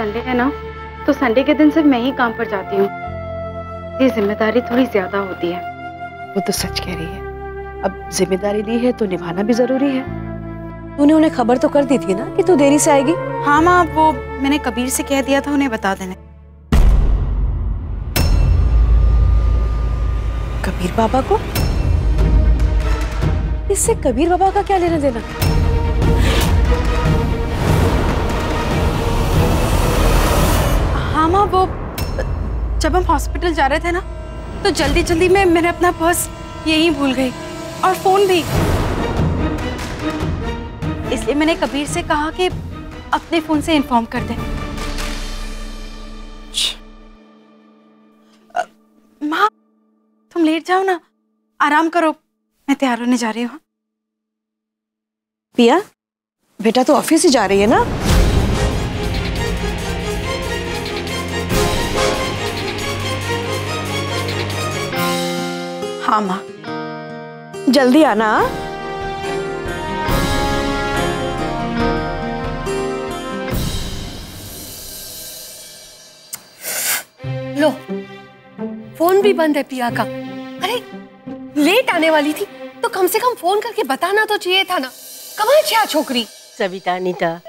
Sunday है ना, तो संडे के दिन सिर्फ मैं ही काम पर जाती हूँ। ये जिम्मेदारी थोड़ी ज्यादा होती है। वो तो सच कह रही है। अब जिम्मेदारी ली है तो निभाना भी जरूरी है। तूने उन्हें खबर तो कर दी थी ना कि तू देरी से आएगी? हाँ माँ, वो मैंने कबीर से कह दिया था उन्हें बता देने। कबीर बाबा को? इससे कबीर बाबा का क्या लेना देना? हाँ माँ, वो जब हम हॉस्पिटल जा रहे थे ना, तो जल्दी जल्दी में मैंने अपना पर्स यहीं भूल गई और फोन भी। इसलिए मैंने कबीर से कहा कि अपने फोन से इन्फॉर्म कर दे। माँ तुम लेट जाओ ना, आराम करो, मैं तैयार होने जा रही हूँ। पिया बेटा तो ऑफिस ही जा रही है ना? हाँ माँ। जल्दी आना। लो, फोन भी बंद है पिया का। अरे लेट आने वाली थी तो कम से कम फोन करके बताना तो चाहिए था ना। कहाँ है छोकरी? सविता अनीता,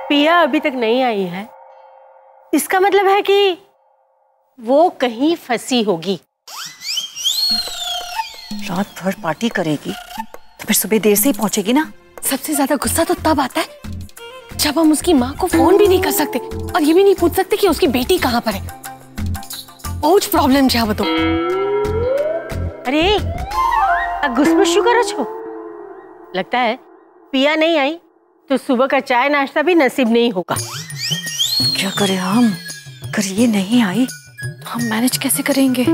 पिया अभी तक नहीं आई है, इसका मतलब है कि वो कहीं फंसी होगी। रात भर पार्टी करेगी तो फिर सुबह देर से ही पहुंचेगी ना। सबसे ज्यादा गुस्सा तो तब आता है जब हम उसकी माँ को फोन भी नहीं कर सकते और ये भी नहीं पूछ सकते कि उसकी बेटी कहाँ पर है। बहुत प्रॉब्लम है वो तो। अरे गुस्सा शू करो छो, लगता है पिया नहीं आई तो सुबह का चाय नाश्ता भी नसीब नहीं होगा। क्या करें हम? अगर ये नहीं आई तो हम मैनेज कैसे करेंगे?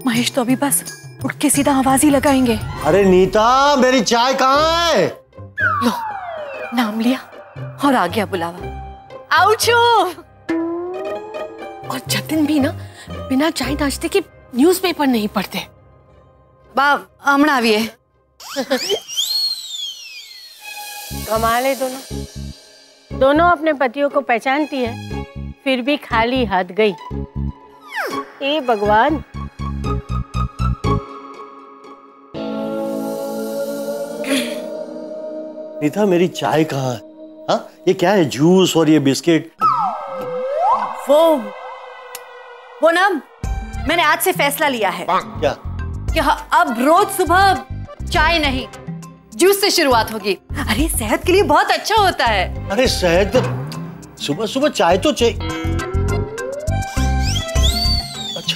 महेश तो अभी बस उठ के सीधा आवाज ही लगाएंगे। अरे नीता, मेरी चाय कहाँ है? लो, नाम लिया और आ गया बुलावा। आउचो। और जतिन भी ना बिना चाय नाश्ते के न्यूज़पेपर नहीं पढ़ते। हमणा आविए। कमाल है दोनों अपने पतियों को पहचानती है, फिर भी खाली हाथ गई। हे भगवान। नीता, मेरी चाय कहाँ है? हाँ, ये क्या है? जूस और ये बिस्किट? वो ना मैंने आज से फैसला लिया है। क्या? कि अब रोज सुबह चाय नहीं, जूस से शुरुआत होगी। अरे सेहत के लिए बहुत अच्छा होता है। अरे सेहत, सुबह सुबह चाय तो चाहिए।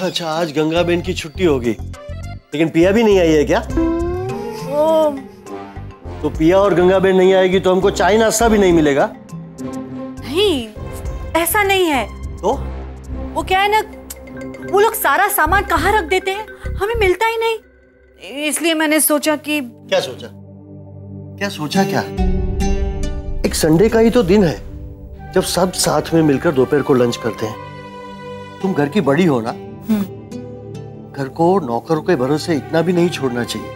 अच्छा, आज गंगा बहन की छुट्टी होगी, लेकिन पिया भी नहीं आई है क्या? तो पिया और गंगा बहन नहीं आएगी तो हमको चाय नाश्ता भी नहीं मिलेगा? नहीं, ऐसा नहीं है। तो वो क्या है ना, वो लोग सारा सामान कहाँ रख देते हैं, हमें मिलता ही नहीं। इसलिए मैंने सोचा कि। क्या सोचा? क्या? एक संडे का ही तो दिन है जब सब साथ में मिलकर दोपहर को लंच करते हैं। तुम घर की बड़ी हो ना, घर को नौकरों के भरोसे इतना भी नहीं छोड़ना चाहिए।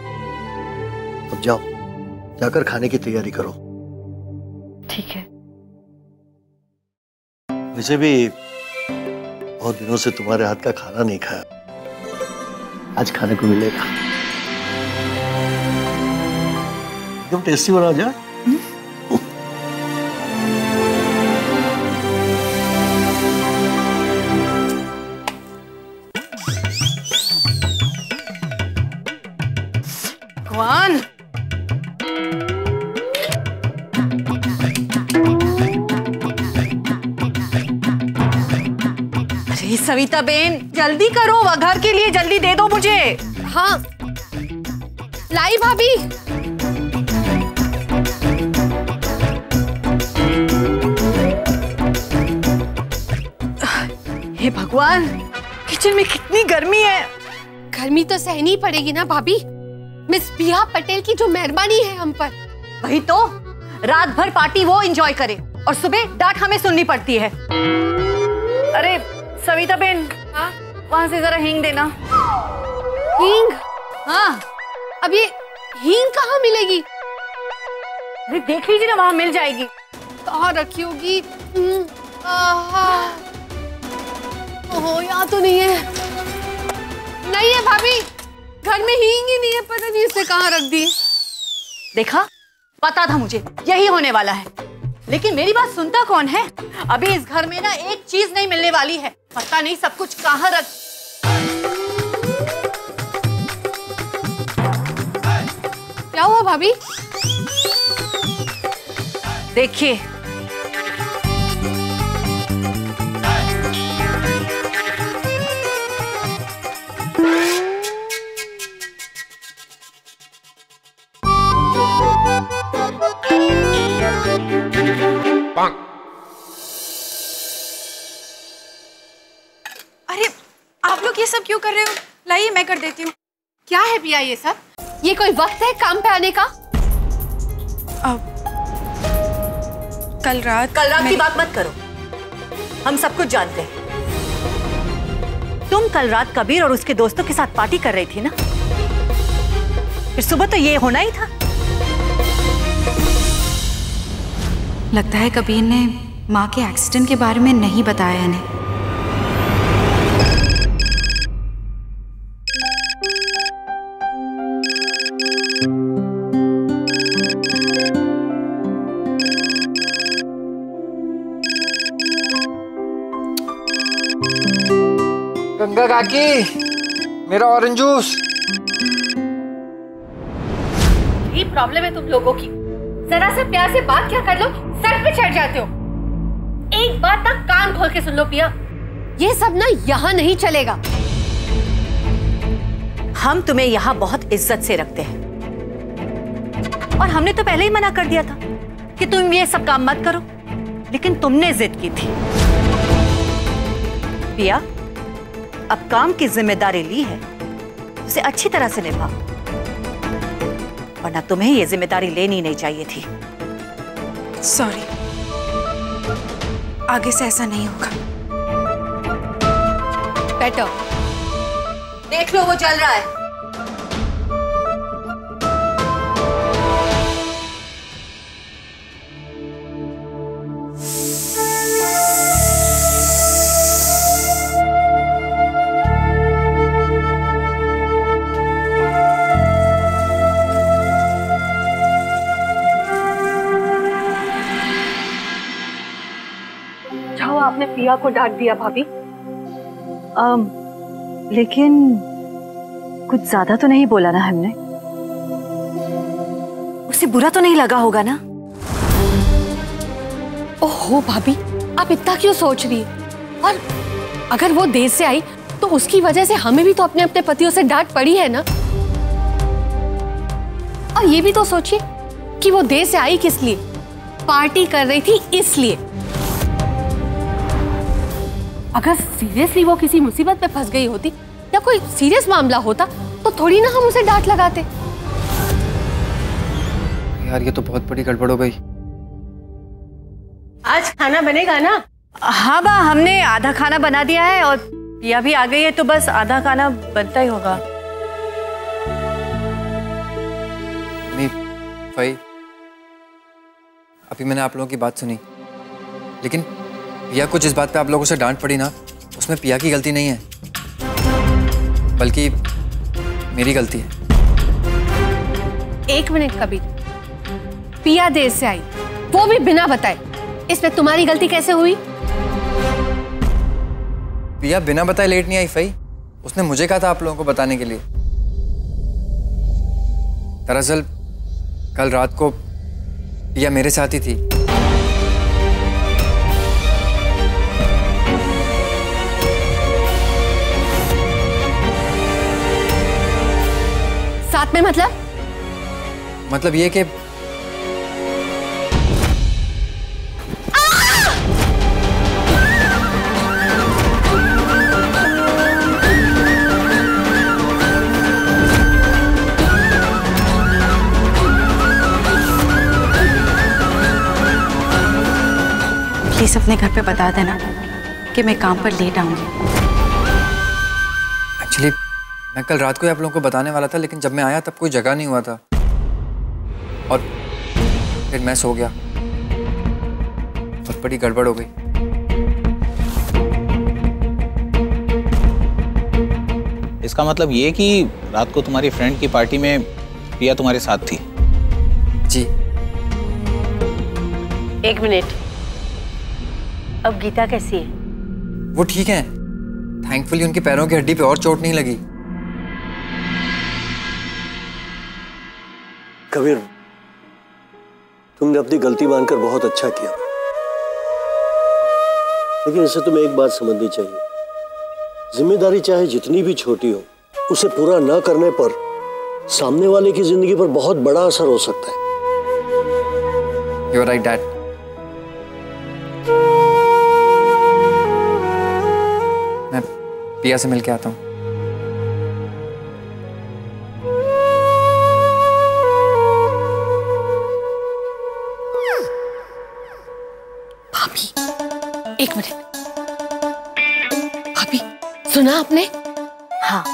अब जाओ, जाकर खाने की तैयारी करो। ठीक है। वैसे भी बहुत दिनों से तुम्हारे हाथ का खाना नहीं खाया, आज खाने को मिलेगा। एकदम टेस्टी बना जा। भगवान, अरे सविता बेन, जल्दी करो, वघार के लिए जल्दी दे दो मुझे। हाँ लाई भाभी। हे भगवान, किचन में कितनी गर्मी है। गर्मी तो सहनी पड़ेगी ना भाभी, मिस पिया पटेल की जो मेहरबानी है हम पर। वही तो, रात भर पार्टी वो एंजॉय करे और सुबह डांट हमें सुननी पड़ती है। अरे सविता बेन, हाँ? वहां से जरा हींग देना। हींग? हाँ। अब ये हींग कहाँ मिलेगी? अरे देख लीजिए ना, वहां मिल जाएगी। कहाँ रखी होगी? ओहो, यहाँ तो नहीं है। नहीं है भाभी, घर में हींग ही नहीं है, पता नहीं इसने कहाँ रख दी। देखा, पता था मुझे यही होने वाला है, लेकिन मेरी बात सुनता कौन है? अभी इस घर में ना एक चीज नहीं मिलने वाली है, पता नहीं सब कुछ कहाँ रख। क्या हुआ भाभी? देखिए, अरे आप लोग ये सब क्यों कर रहे हो? लाइए मैं कर देती हूँ। क्या है पिया ये सब? ये कोई वक्त है काम पे आने का? कल रात की बात मत करो, हम सब कुछ जानते हैं। तुम कल रात कबीर और उसके दोस्तों के साथ पार्टी कर रही थी ना? फिर सुबह तो ये होना ही था। लगता है कबीर ने माँ के एक्सीडेंट के बारे में नहीं बताया इन्हें। गंगा काकी, मेरा ऑरेंज जूस। यही प्रॉब्लम है तुम लोगों की, जरा से प्यार से बात क्या कर लो, सर पे चढ़ जाते हो। एक बात ना कान खोल के सुन लो पिया, ये सब ना यहाँ नहीं चलेगा। हम तुम्हें यहाँ बहुत इज्जत से रखते हैं और हमने तो पहले ही मना कर दिया था कि तुम ये सब काम मत करो, लेकिन तुमने जिद की थी। पिया, अब काम की जिम्मेदारी ली है, उसे अच्छी तरह से निभा, वरना तुम्हें ये जिम्मेदारी लेनी नहीं चाहिए थी। सॉरी, आगे से ऐसा नहीं होगा। बेटर। देख लो वो जल रहा है। आपने पिया को डांट दिया भाभी। लेकिन कुछ ज्यादा तो नहीं बोला ना हमने? उसे बुरा तो नहीं लगा होगा ना? ओहो भाभी, आप इतना क्यों सोच रही है? और अगर वो देर से आई तो उसकी वजह से हमें भी तो अपने अपने पतियों से डांट पड़ी है ना। और ये भी तो सोचिए कि वो देर से आई किस लिए? पार्टी कर रही थी इसलिए। अगर सीरियसली वो किसी मुसीबत में फंस गई होती या कोई सीरियस मामला होता तो थोड़ी ना हम उसे डांट लगाते। यार ये तो बहुत बड़ी गड़बड़ हो गई। आज खाना बनेगा ना? हाँ बा, हमने आधा खाना बना दिया है और पिया भी आ गई है, तो बस आधा खाना बनता ही होगा। भाई, अभी मैंने आप लोगों की बात सुनी, लेकिन पिया को जिस बात पे आप लोगों से डांट पड़ी ना, उसमें पिया की गलती नहीं है, बल्कि मेरी गलती है। एक मिनट कबीर, पिया देर से आई, वो भी बिना बताए, इसमें तुम्हारी गलती कैसे हुई? पिया बिना बताए लेट नहीं आई फई, उसने मुझे कहा था आप लोगों को बताने के लिए। दरअसल कल रात को पिया मेरे साथ ही थी। साथ में मतलब ये कि प्लीज अपने घर पे बता देना कि मैं काम पर लेट आऊंगी। एक्चुअली मैं कल रात को ही आप लोगों को बताने वाला था, लेकिन जब मैं आया तब कोई जगह नहीं हुआ था और फिर मैं सो गया। बहुत बड़ी गड़बड़ हो गई। इसका मतलब ये कि रात को तुम्हारी फ्रेंड की पार्टी में पिया तुम्हारे साथ थी? जी। एक मिनट, अब गीता कैसी है? वो ठीक है, थैंकफुली उनके पैरों की हड्डी पे और चोट नहीं लगी। कबीर, तुमने अपनी गलती मानकर बहुत अच्छा किया, लेकिन इसे तुम्हें एक बात समझनी चाहिए, जिम्मेदारी चाहे जितनी भी छोटी हो, उसे पूरा न करने पर सामने वाले की जिंदगी पर बहुत बड़ा असर हो सकता है। You're right, Dad. मैं पिया से मिलके आता हूँ। भाभी, एक मिनट। भाभी, सुना आपने? हाँ,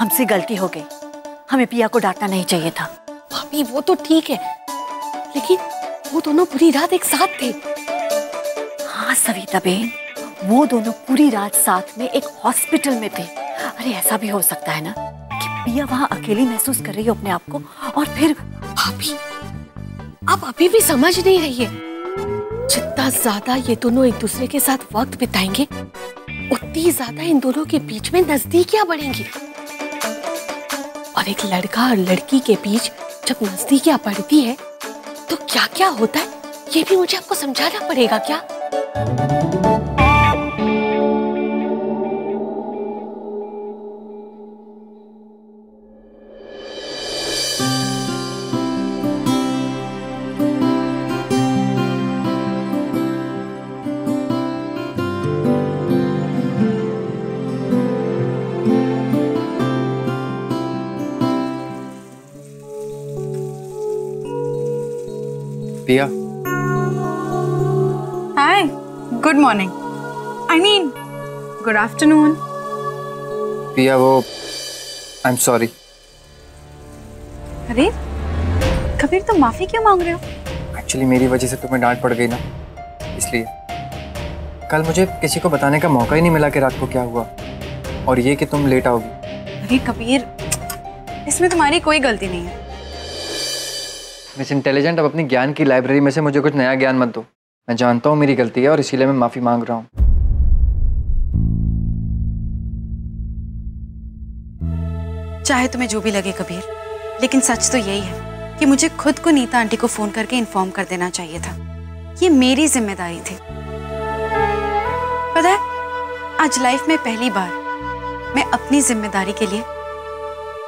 हमसे गलती हो गई, हमें पिया को डांटना नहीं चाहिए था। भाभी वो तो ठीक है, लेकिन वो दोनों पूरी रात एक साथ थे। हाँ सविता बहन, वो दोनों पूरी रात साथ में एक हॉस्पिटल में थे। अरे ऐसा भी हो सकता है ना कि पिया वहाँ अकेली महसूस कर रही हो अपने आप को, और फिर भाभी आप अभी भी समझ नहीं रही है। जितना ज्यादा ये दोनों एक दूसरे के साथ वक्त बिताएंगे, उतनी ज्यादा इन दोनों के बीच में नजदीकियां बढ़ेंगी। और एक लड़का और लड़की के बीच जब नजदीकियां बढ़ती है तो क्या क्या होता है, ये भी मुझे आपको समझाना पड़ेगा क्या? Piya, hi, good morning, I mean good afternoon. Piya वो आई एम सॉरी। अरे कबीर, तुम माफी क्यों मांग रहे हो? एक्चुअली मेरी वजह से तुम्हें डांट पड़ गई ना, इसलिए। कल मुझे किसी को बताने का मौका ही नहीं मिला कि रात को क्या हुआ, और ये कि तुम लेट आओगी। अरे कबीर, इसमें तुम्हारी कोई गलती नहीं है। मिस इंटेलिजेंट, अब अपनी ज्ञान की लाइब्रेरी में से मुझे कुछ नया ज्ञान मत दो। मैं जानता हूँ मेरी गलती है और इसीलिए मैं माफी मांग रहा हूँ। चाहे तुम्हें जो भी लगे कबीर, लेकिन सच तो यही है कि मुझे खुद को नीता आंटी को फोन करके इन्फॉर्म कर देना चाहिए था। ये मेरी जिम्मेदारी थी। पता है, आज लाइफ में पहली बार मैं अपनी जिम्मेदारी के लिए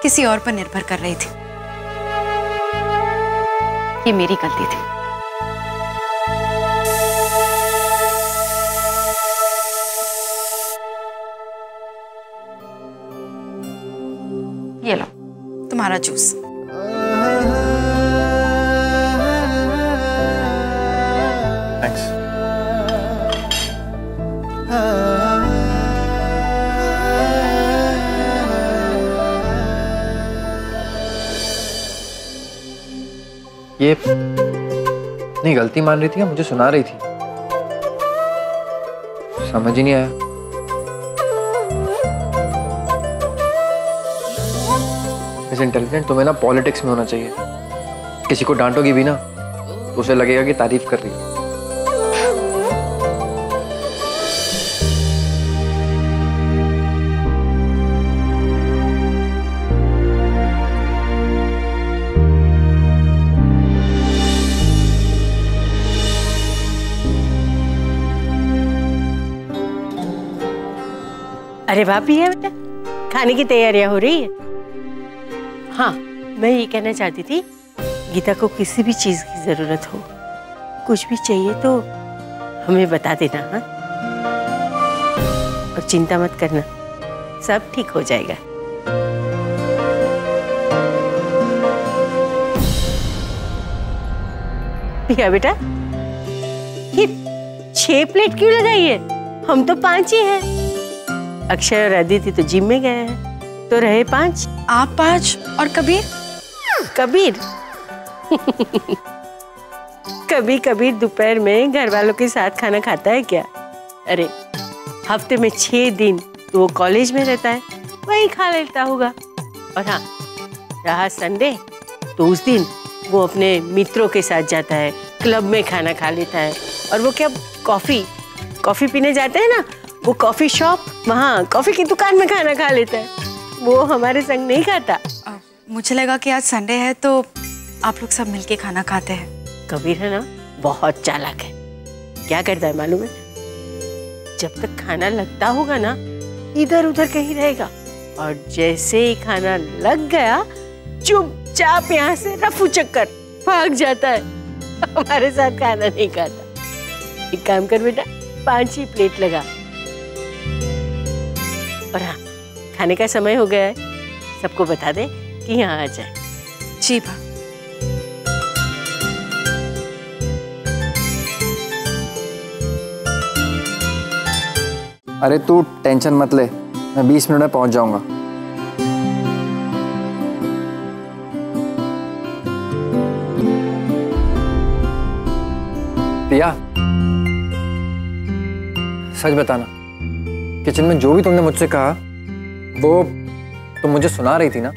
किसी और पर निर्भर कर रही थी। ये मेरी गलती थी। ये लो तुम्हारा जूस। थैंक्स। ये अपनी गलती मान रही थी या मुझे सुना रही थी, समझ ही नहीं आया। इस इंटेलिजेंट, तुम्हें ना पॉलिटिक्स में होना चाहिए। किसी को डांटोगी भी ना तो उसे लगेगा कि तारीफ कर रही हो। अरे भाभी है बेटा, खाने की तैयारियां हो रही है। हाँ, मैं ये कहना चाहती थी, गीता को किसी भी चीज की जरूरत हो, कुछ भी चाहिए तो हमें बता देना। हाँ, और चिंता मत करना, सब ठीक हो जाएगा। पिया बेटा, ये 6 प्लेट क्यों लगाई है? हम तो 5 ही हैं। अक्षय और अदिति तो जिम में गए हैं, तो रहे 5। आप 5 और कबीर? कबीर कभी कभी दोपहर में घर वालों के साथ खाना खाता है क्या? अरे हफ्ते में 6 दिन तो वो कॉलेज में रहता है, वही खा लेता होगा। और हाँ, रहा संडे तो उस दिन वो अपने मित्रों के साथ जाता है, क्लब में खाना खा लेता है। और वो क्या, कॉफी पीने जाते हैं ना, वो कॉफी शॉप, वहाँ कॉफी की दुकान में खाना खा लेता है। वो हमारे संग नहीं खाता। मुझे लगा कि आज संडे है तो आप लोग सब मिलके खाना खाते हैं। कबीर है ना, बहुत चालाक है। क्या करता है मालूम है? जब तक खाना लगता होगा ना, इधर उधर कहीं रहेगा, और जैसे ही खाना लग गया चुपचाप यहाँ से रफू चक्कर भाग जाता है। हमारे साथ खाना नहीं खाता। एक काम कर बेटा, 5 ही प्लेट लगा। और हाँ, खाने का समय हो गया है, सबको बता दे कि यहाँ आ जाए। जी बा। अरे तू टेंशन मत ले, मैं 20 मिनट में पहुंच जाऊंगा। पिया, सच बताना, किचन में जो भी तुमने मुझसे कहा वो तुम मुझे सुना रही थी ना?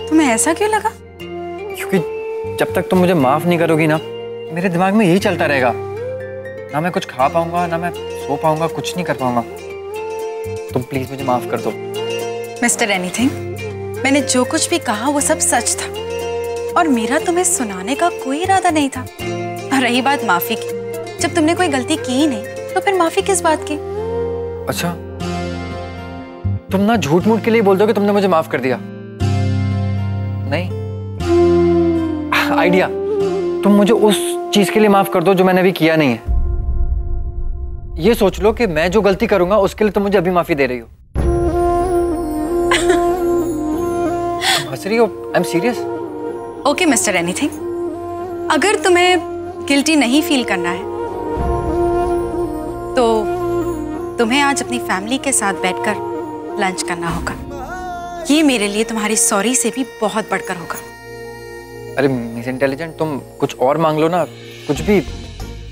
तुम्हें ऐसा क्यों लगा? क्योंकि जब तक तुम मुझे माफ नहीं करोगी ना, मेरे दिमाग में यही चलता रहेगा। ना मैं कुछ खा पाऊंगा, ना मैं सो पाऊंगा, कुछ नहीं कर पाऊंगा। तुम प्लीज मुझे माफ कर दो। मिस्टर एनीथिंग, मैंने जो कुछ भी कहा वो सब सच था, और मेरा तुम्हें सुनाने का कोई इरादा नहीं था। और रही बात माफी की, जब तुमने कोई गलती की ही नहीं तो फिर माफी किस बात की? अच्छा, तुम ना झूठ मूठ के लिए बोल दो कि तुमने मुझे माफ कर दिया। नहीं, आइडिया, तुम मुझे उस चीज के लिए माफ कर दो जो मैंने अभी किया नहीं है। ये सोच लो कि मैं जो गलती करूंगा उसके लिए तुम मुझे अभी माफी दे रही हो। हंस रही हो? I am serious. Okay mister anything, अगर तुम्हें गिल्टी नहीं फील करना है तो तुम्हें आज अपनी फैमिली के साथ बैठकर लंच करना होगा। ये मेरे लिए तुम्हारी सॉरी से भी बहुत बढ़कर होगा। अरे मिस इंटेलिजेंट, तुम कुछ और मांग लो ना, कुछ भी,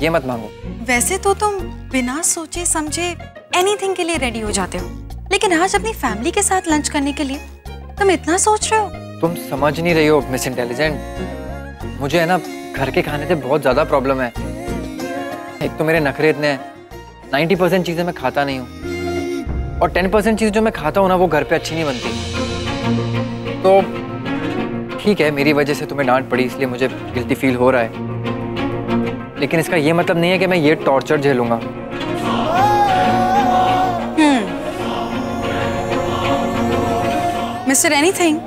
ये मत मांगो। वैसे तो तुम बिना सोचे समझे एनीथिंग के लिए रेडी हो जाते हो, लेकिन आज अपनी फैमिली के साथ लंच करने के लिए तुम इतना सोच रहे हो? तुम समझ नहीं रही हो मिस इंटेलिजेंट, मुझे है ना घर के खाने से बहुत ज्यादा प्रॉब्लम है। एक तो मेरे नखरे इतने हैं, 90% चीजें मैं खाता नहीं हूँ, और 10% चीजें जो मैं खाता हूँ ना वो घर पे अच्छी नहीं बनती। तो ठीक है, मेरी वजह से तुम्हें डांट पड़ी इसलिए मुझे गिल्टी फील हो रहा है, लेकिन इसका ये मतलब नहीं है कि मैं ये टॉर्चर झेलूंगा। मिस्टर एनीथिंग,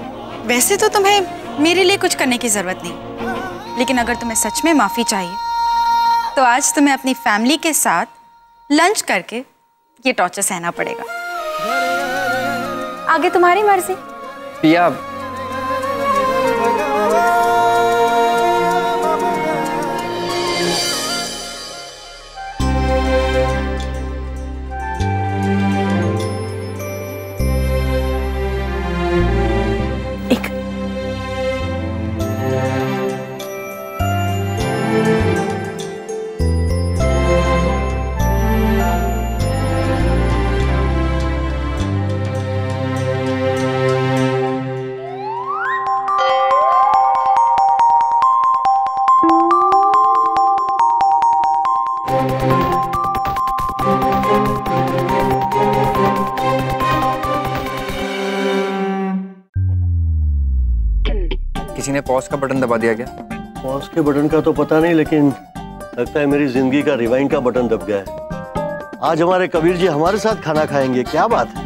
वैसे तो तुम्हें मेरे लिए कुछ करने की जरूरत नहीं, लेकिन अगर तुम्हें सच में माफी चाहिए तो आज तुम्हें अपनी फैमिली के साथ लंच करके ये टॉर्चर सहना पड़ेगा। आगे तुम्हारी मर्जी। पिया, किसी ने पॉज का बटन दबा दिया क्या? पॉज के बटन का तो पता नहीं, लेकिन लगता है मेरी जिंदगी का रिवाइंड का बटन दब गया है। आज हमारे कबीर जी हमारे साथ खाना खाएंगे, क्या बात है।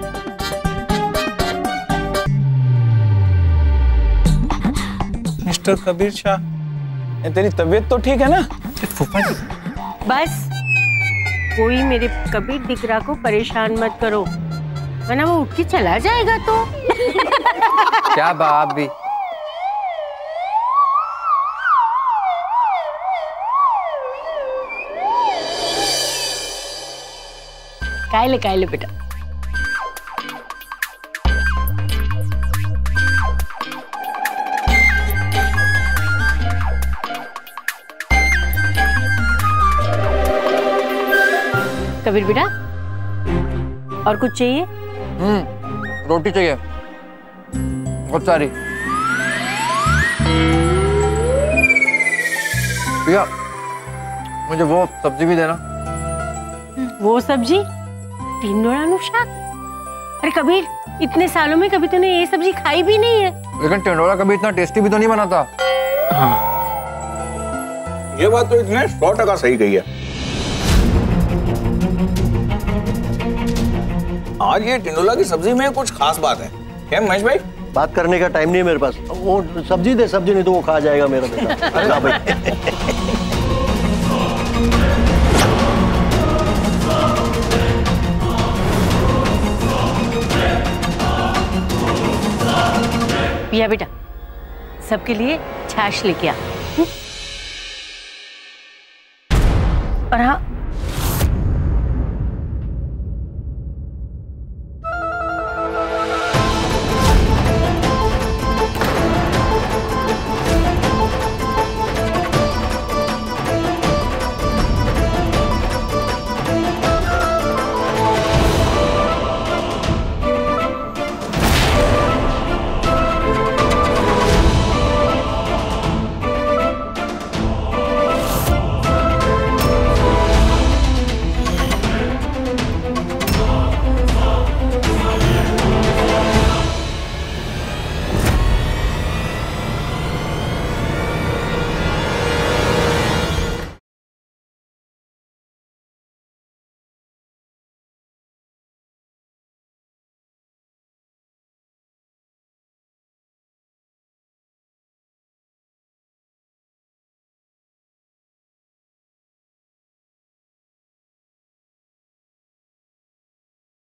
मिस्टर कबीर शाह, तेरी तबीयत तो ठीक है ना? फूफा जी, बस कोई मेरे कबीर दिकरा को परेशान मत करो, वरना वो उठ के चला जाएगा। तो क्या बाप भी। कायले बेटा। कबीर बेटा, और कुछ चाहिए? रोटी चाहिए, बहुत सारी। भैया मुझे वो सब्जी भी देना। वो सब्जी? टिंडोरा शाक? अरे कबीर, इतने सालों में कभी तूने ये सब्जी खाई भी नहीं है। लेकिन टिंडोरा कभी इतना टेस्टी भी तो नहीं बना था। हाँ, ये बात तो इसने 100% सही कही है। आज ये टिंडोला की सब्जी में कुछ खास बात है क्या महेश भाई? बात करने का टाइम नहीं है मेरे पास। वो सब्जी दे, सब्जी नहीं तो वो खा जाएगा मेरा बेटा। ना भाई। पिया बेटा, सबके लिए छाछ लेके आ। और हाँ,